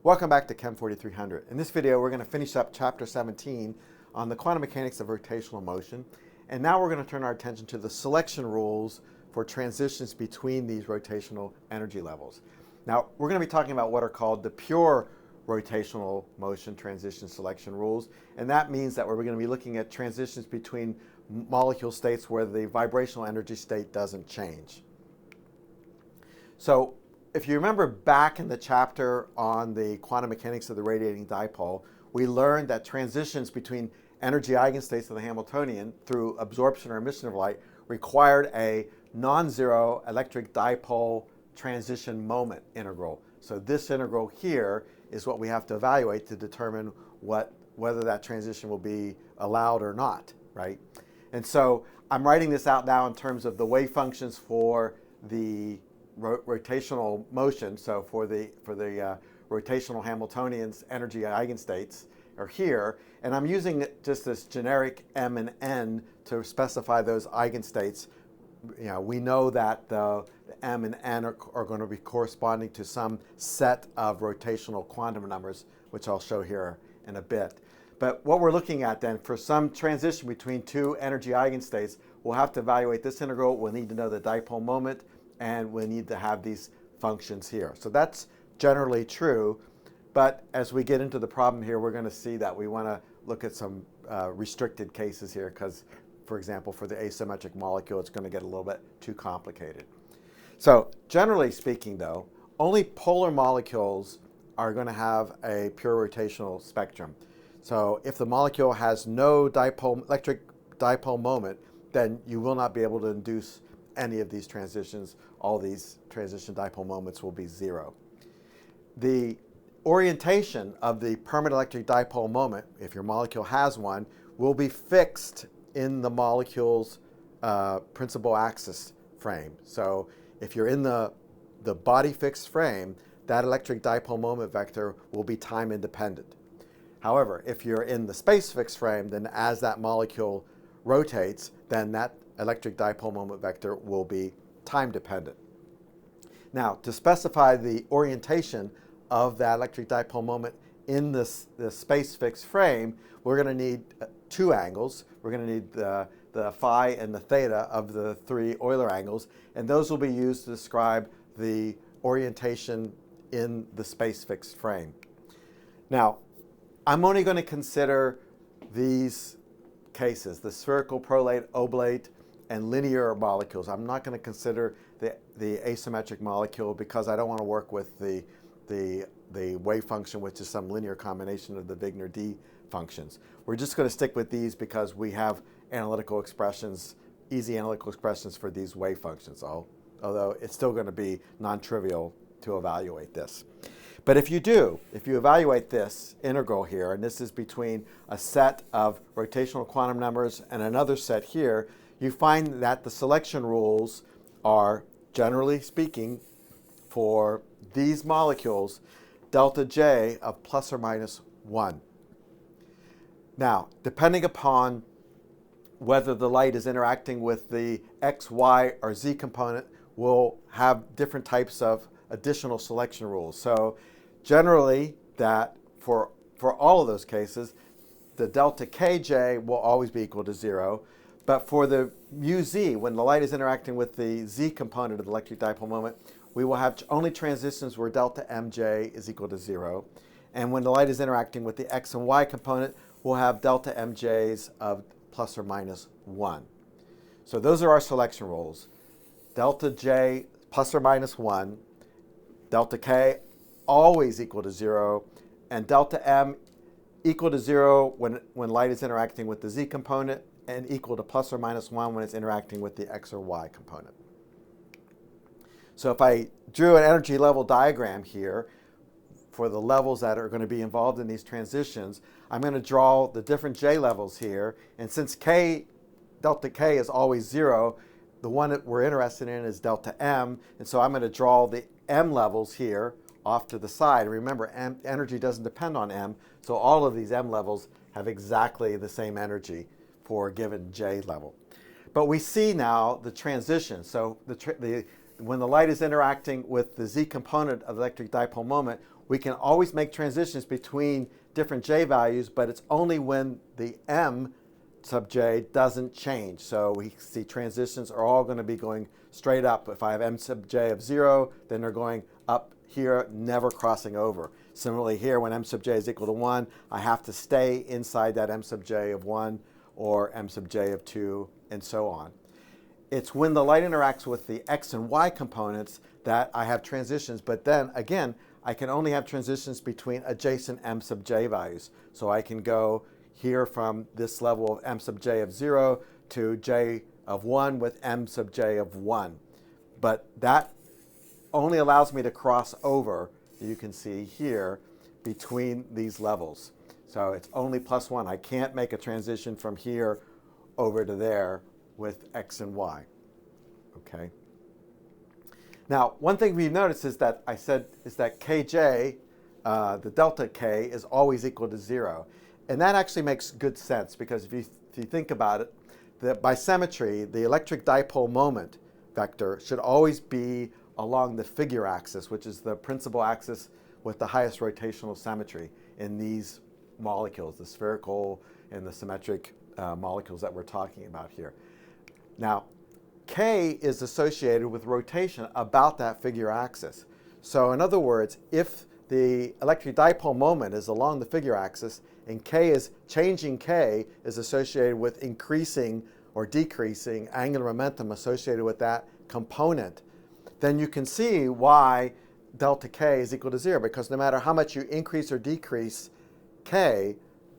Welcome back to Chem 4300. In this video, we're going to finish up Chapter 17 on the quantum mechanics of rotational motion. And now we're going to turn our attention to the selection rules for transitions between these rotational energy levels. Now, we're going to be talking about what are called the pure rotational motion transition selection rules. And that means that we're going to be looking at transitions between molecule states where the vibrational energy state doesn't change. So, if you remember back in the chapter on the quantum mechanics of the radiating dipole, we learned that transitions between energy eigenstates of the Hamiltonian through absorption or emission of light required a non-zero electric dipole transition moment integral. So this integral here is what we have to evaluate to determine whether that transition will be allowed or not, right? And so I'm writing this out now in terms of the wave functions for the rotational motion. So for the rotational Hamiltonians, energy eigenstates are here, and I'm using just this generic M and N to specify those eigenstates. You know, we know that the M and N are going to be corresponding to some set of rotational quantum numbers, which I'll show here in a bit. But what we're looking at then, for some transition between two energy eigenstates, we'll have to evaluate this integral. We'll need to know the dipole moment, and we need to have these functions here. So that's generally true, but as we get into the problem here, we're going to see that we want to look at some restricted cases here because, for example, for the asymmetric molecule, it's going to get a little bit too complicated. So generally speaking, though, only polar molecules are going to have a pure rotational spectrum. So if the molecule has no electric dipole moment, then you will not be able to induce any of these transitions. All these transition dipole moments will be zero. The orientation of the permanent electric dipole moment, if your molecule has one, will be fixed in the molecule's principal axis frame. So if you're in the body fixed frame, that electric dipole moment vector will be time independent. However, if you're in the space fixed frame, then as that molecule rotates, then that electric dipole moment vector will be time dependent. Now, to specify the orientation of that electric dipole moment in the space fixed frame, we're going to need two angles. We're going to need the phi and the theta of the three Euler angles, and those will be used to describe the orientation in the space fixed frame. Now, I'm only going to consider these cases, the spherical, prolate, oblate, and linear molecules. I'm not going to consider the asymmetric molecule because I don't want to work with the wave function, which is some linear combination of the Wigner-D functions. We're just going to stick with these because we have analytical expressions, easy analytical expressions for these wave functions, although it's still going to be non-trivial to evaluate this. But if you evaluate this integral here, and this is between a set of rotational quantum numbers and another set here, you find that the selection rules are, generally speaking, for these molecules, delta J of plus or minus 1. Now, depending upon whether the light is interacting with the X, Y, or Z component, we'll have different types of additional selection rules. So generally, that for all of those cases, the delta Kj will always be equal to 0. But for the mu Z, when the light is interacting with the Z component of the electric dipole moment, we will have only transitions where delta Mj is equal to 0. And when the light is interacting with the X and Y component, we'll have delta Mj's of plus or minus 1. So those are our selection rules. Delta J plus or minus 1, delta K always equal to 0, and delta M equal to 0 when light is interacting with the Z component, and equal to plus or minus 1 when it's interacting with the X or Y component. So if I drew an energy level diagram here for the levels that are going to be involved in these transitions, I'm going to draw the different J levels here. And since delta K is always 0, the one that we're interested in is delta M. And so I'm going to draw the M levels here off to the side. And remember, energy doesn't depend on M, so all of these M levels have exactly the same energy for a given J level. But we see now the transition. So the when the light is interacting with the z component of the electric dipole moment, we can always make transitions between different j values, but it's only when the m sub j doesn't change. So we see transitions are all going to be going straight up. If I have m sub j of 0, then they're going up here, never crossing over. Similarly here, when m sub j is equal to 1, I have to stay inside that m sub j of 1 or m sub j of 2, and so on. It's when the light interacts with the x and y components that I have transitions, but then again, I can only have transitions between adjacent m sub j values. So I can go here from this level of m sub j of 0 to j of 1 with m sub j of 1. But that only allows me to cross over, you can see here, between these levels. So it's only plus 1. I can't make a transition from here over to there with x and y. Okay. Now, one thing we've noticed is that kj, the delta k, is always equal to 0. And that actually makes good sense, because if you think about it, that by symmetry, the electric dipole moment vector should always be along the figure axis, which is the principal axis with the highest rotational symmetry in these molecules, the spherical and the symmetric molecules that we're talking about here. Now, k is associated with rotation about that figure axis. So in other words, if the electric dipole moment is along the figure axis and changing k is associated with increasing or decreasing angular momentum associated with that component, then you can see why delta k is equal to 0, because no matter how much you increase or decrease k,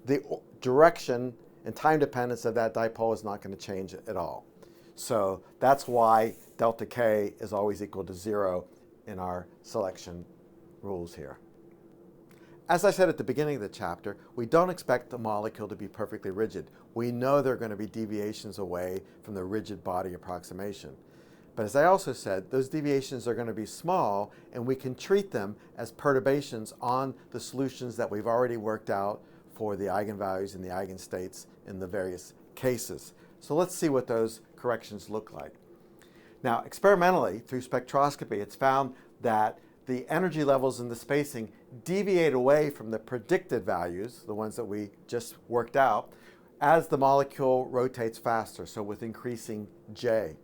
the direction and time dependence of that dipole is not going to change at all. So that's why delta k is always equal to 0 in our selection rules here. As I said at the beginning of the chapter, we don't expect the molecule to be perfectly rigid. We know there are going to be deviations away from the rigid body approximation. But as I also said, those deviations are going to be small, and we can treat them as perturbations on the solutions that we've already worked out for the eigenvalues and the eigenstates in the various cases. So let's see what those corrections look like. Now, experimentally, through spectroscopy, it's found that the energy levels and the spacing deviate away from the predicted values, the ones that we just worked out, as the molecule rotates faster, so with increasing j.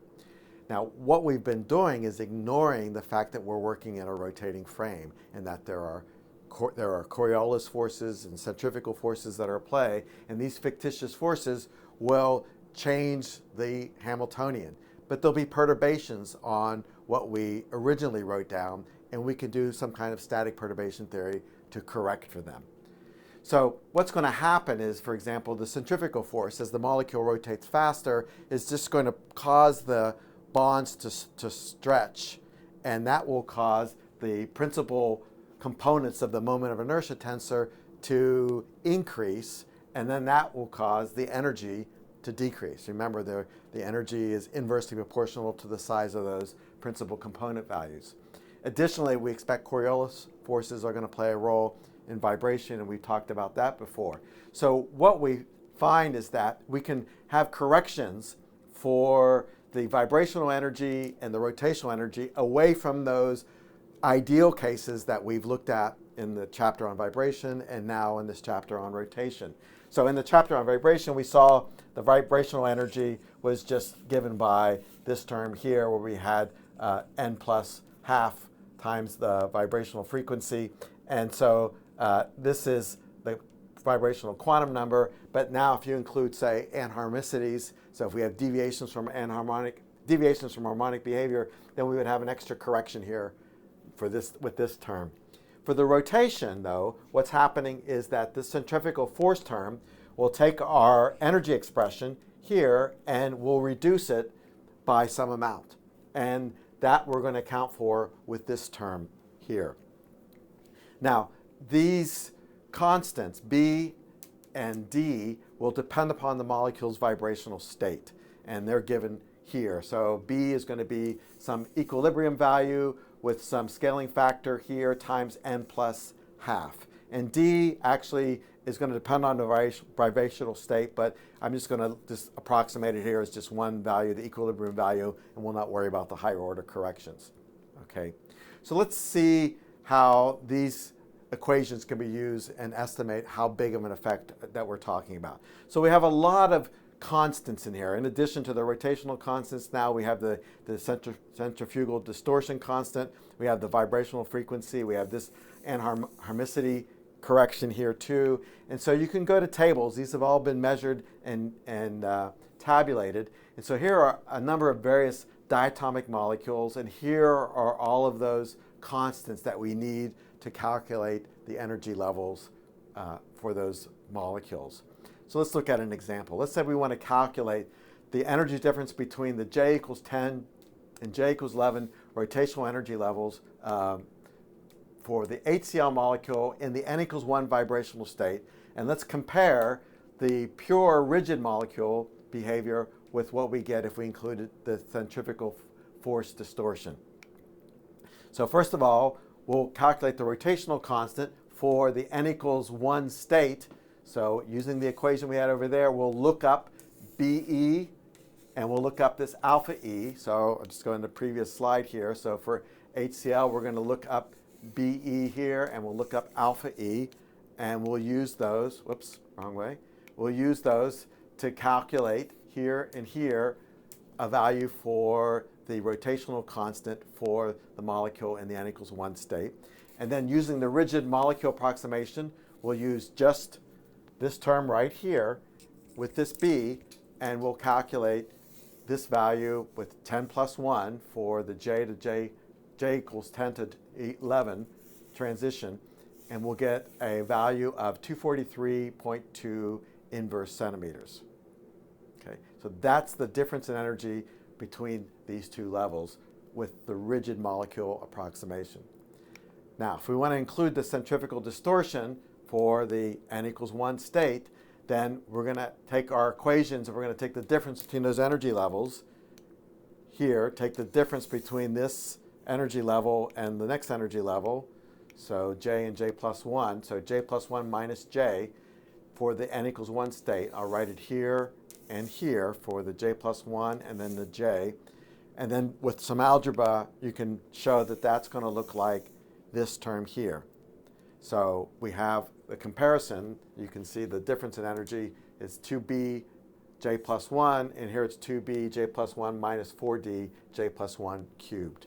Now, what we've been doing is ignoring the fact that we're working in a rotating frame and that there are Coriolis forces and centrifugal forces that are at play, and these fictitious forces will change the Hamiltonian. But there'll be perturbations on what we originally wrote down, and we can do some kind of static perturbation theory to correct for them. So what's going to happen is, for example, the centrifugal force, as the molecule rotates faster, is just going to cause the bonds to stretch, and that will cause the principal components of the moment of inertia tensor to increase, and then that will cause the energy to decrease. Remember, the energy is inversely proportional to the size of those principal component values. Additionally, we expect Coriolis forces are going to play a role in vibration, and we've talked about that before. So what we find is that we can have corrections for the vibrational energy and the rotational energy away from those ideal cases that we've looked at in the chapter on vibration and now in this chapter on rotation. So in the chapter on vibration, we saw the vibrational energy was just given by this term here, where we had n plus half times the vibrational frequency. And so this is the vibrational quantum number. But now if you include, say, anharmonicities, so if we have deviations from harmonic behavior, then we would have an extra correction here for this with this term. For the rotation, though, what's happening is that the centrifugal force term will take our energy expression here and we'll reduce it by some amount. And that we're going to account for with this term here. Now, these constants, B and D, will depend upon the molecule's vibrational state, and they're given here. So B is going to be some equilibrium value with some scaling factor here times n plus half. And D actually is going to depend on the vibrational state, but I'm just going to just approximate it here as just one value, the equilibrium value, and we'll not worry about the higher order corrections. Okay, so let's see how these equations can be used and estimate how big of an effect that we're talking about. So we have a lot of constants in here. In addition to the rotational constants, now we have the centrifugal distortion constant, we have the vibrational frequency, we have this anharmicity correction here too. And so you can go to tables. These have all been measured and tabulated. And so here are a number of various diatomic molecules, and here are all of those constants that we need to calculate the energy levels for those molecules. So let's look at an example. Let's say we want to calculate the energy difference between the J equals 10 and J equals 11 rotational energy levels for the HCl molecule in the N equals 1 vibrational state. And let's compare the pure rigid molecule behavior with what we get if we included the centrifugal force distortion. So first of all, we'll calculate the rotational constant for the N equals 1 state. So using the equation we had over there, we'll look up BE and we'll look up this alpha E. So I'll just go in the previous slide here. So for HCl, we're going to look up BE here and we'll look up alpha E, and we'll use those, whoops, wrong way. We'll use those to calculate here and here a value for the rotational constant for the molecule in the N equals 1 state. And then using the rigid molecule approximation, we'll use just this term right here with this B, and we'll calculate this value with 10 plus 1 for the J equals 10 to 11 transition, and we'll get a value of 243.2 inverse centimeters. Okay, so that's the difference in energy between these two levels with the rigid molecule approximation. Now, if we want to include the centrifugal distortion for the N equals 1 state, then we're going to take our equations and we're going to take the difference between those energy levels here, take the difference between this energy level and the next energy level, so J and J plus 1, so J plus 1 minus J for the N equals 1 state. I'll write it here and here for the J plus 1 and then the J. And then with some algebra, you can show that that's going to look like this term here. So we have the comparison. You can see the difference in energy is 2B J plus 1, and here it's 2B J plus 1 minus 4D J plus 1 cubed.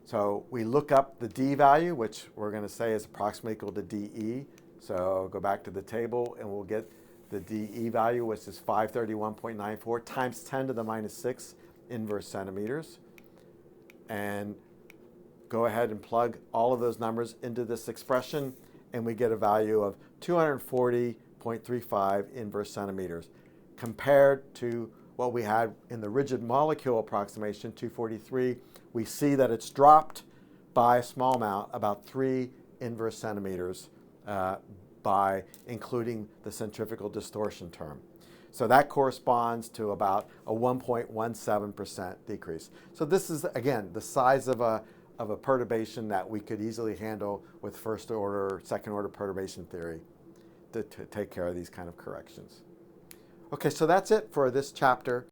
So we look up the D value, which we're going to say is approximately equal to DE. So go back to the table and we'll get the DE value, which is 531.94 times 10 to the minus 6 inverse centimeters. And go ahead and plug all of those numbers into this expression, and we get a value of 240.35 inverse centimeters. Compared to what we had in the rigid molecule approximation, 243, we see that it's dropped by a small amount, about 3 inverse centimeters by including the centrifugal distortion term. So that corresponds to about a 1.17% decrease. So this is, again, the size of a perturbation that we could easily handle with first order, second order perturbation theory to take care of these kind of corrections. Okay, so that's it for this chapter.